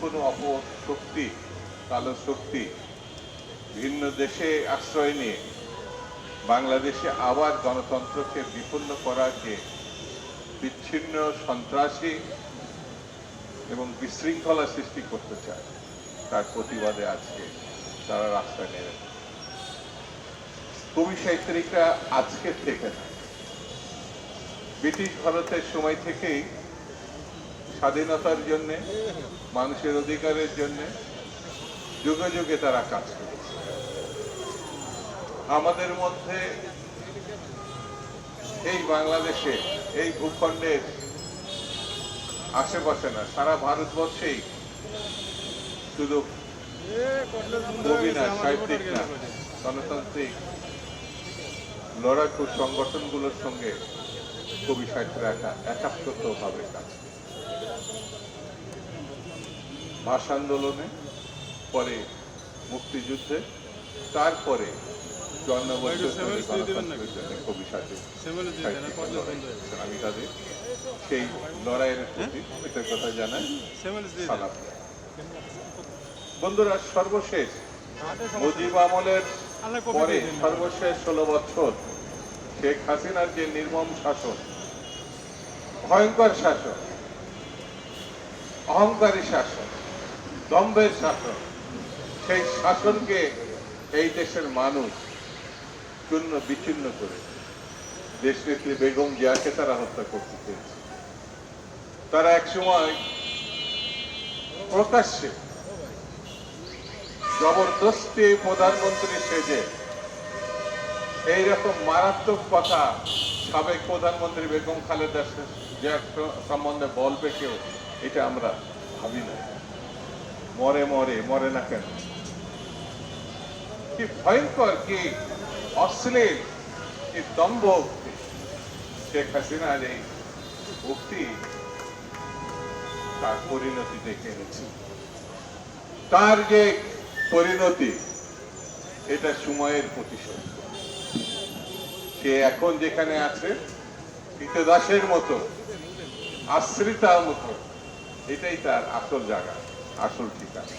কোনো অপশক্তি, কালো শক্তি ভিন্ন দেশে আশ্রয় নিয়ে বাংলাদেশে আবার গণতন্ত্রকে বিপন্ন করাকে বিচ্ছিন্ন, সন্ত্রাসী এবং বিশৃঙ্খলা সৃষ্টি করতে চায়, তার প্রতিবাদে আজকে তারা রাস্তায় নেমে। কবি সাহিত্যিকরা আজকের থেকে না, ব্রিটিশ ভারতের সময় থেকেই স্বাধীনতার জন্যে, মানুষের অধিকারের জন্যে যুগে যুগে তারা কাজ করেছে। আমাদের মধ্যে এই বাংলাদেশে, এই ভূখণ্ডের আশেপাশে না, সারা ভারতবর্ষেই শুধু কবি না, সাহিত্যিক না, গণতান্ত্রিক লড়াকু সংগঠনগুলোর সঙ্গে কবি সাহিত্যরা একাত্মভাবে কাজ করে। ভাষা আন্দোলনে, পরে মুক্তিযুদ্ধে, তারপরে কবি আমি তাদের সেই লড়াইয়ের প্রতি কৃতজ্ঞতা জানাই। বন্ধুরা, সর্বশেষ মুজিব আমলের পরে সর্বশেষ 16 বছর শেখ হাসিনার যে নির্মম শাসন, ভয়ঙ্কর শাসন, অহংকারী শাসন, দম্ভের শাসন, সেই শাসনকে এই দেশের মানুষ চূর্ণ বিচ্ছিন্ন করে দেশনেত্রী বেগম জিয়াকে তারা হত্যা করতে চেয়েছে। তারা একসময় প্রকাশ্যে জবরদস্তি প্রধানমন্ত্রী সেজে এইরকম মারাত্মক কথা সাবেক প্রধানমন্ত্রী বেগম খালেদা জিয়ার সম্বন্ধে বলবে কেউ, এটা আমরা ভাবি না। মরে না কেন? কি ভয়ঙ্কর, কি অশ্লীল, কি দম্ভ উক্তি! শেখ হাসিনার এই উক্তি তার পরিণতি দেখে এনেছি। তার যে পরিণতি, এটা সময়ের প্রতিশোধ। সে এখন যেখানে আছে, কৃতদাসের মতো, আশ্রিতার মতো, এটাই তার আসল জায়গা, আসল ঠিকানা।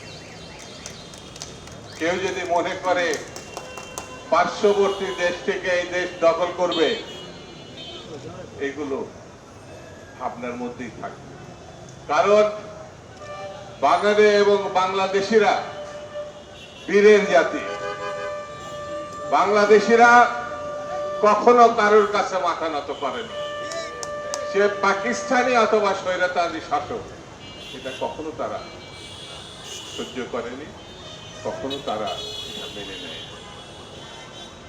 কেউ যদি মনে করে পার্শ্ববর্তী দেশ থেকে এই দেশ দখল করবে, এগুলো ভাবনার মধ্যেই থাকবে। কারণ বাঙালি এবং বাংলাদেশিরা বীরের জাতি। বাংলাদেশিরা কখনো কারোর কাছে মাথা নত করেনি। সে পাকিস্তানি অথবা স্বৈরাচারী শাসক, এটা কখনো তারা সহ্য করেনি, কখনো তারা এটা মেনে নেয়।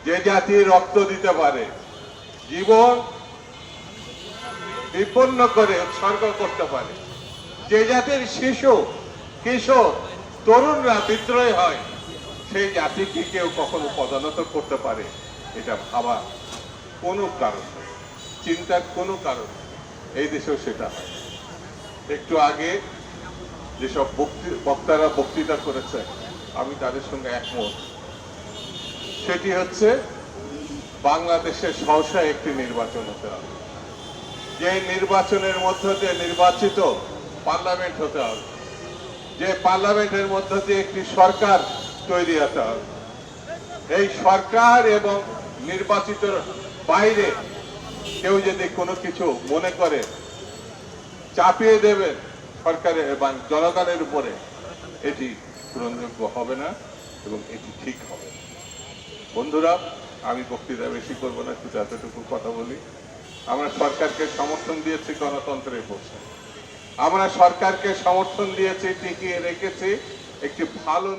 যে জাতি রক্ত দিতে পারে, জীবন বিপন্ন করে উৎসর্গ করতে পারে, যে জাতির শিশু, কিশোর, তরুণরা বিদ্রোহী হয়, সেই জাতিকে কেউ কখনো পদানত করতে পারে, এটা ভাবা কোনো কারণ নেই, চিন্তার কোনো কারণ নেই। এই দেশেও সেটা হয়। একটু আগে যেসব বক্তারা বক্তৃতা করেছে, আমি তাদের সঙ্গে একমত। সেটি হচ্ছে, বাংলাদেশের সহসা একটি নির্বাচন হতে হবে। যে নির্বাচনের মধ্য দিয়ে নির্বাচিত পার্লামেন্ট হতে হবে, যে পার্লামেন্টের মধ্য দিয়ে একটি সরকার তৈরি হতে হবে। এই সরকার এবং নির্বাচিত বাইরে কেউ যদি কোনো কিছু মনে করে চাপিয়ে দেবেন সরকারের এবং জনগণের উপরে, এটি গ্রহণযোগ্য হবে না এবং এটি ঠিক হবে। বন্ধুরা, আমি বক্তৃতা বেশি করব না, শুধু এতটুকু কথা বলি। আমরা সরকারকে সমর্থন দিয়েছি গণতন্ত্রের পক্ষে, আমরা সরকারকে সমর্থন দিয়েছি, টিকিয়ে রেখেছি একটি ভালো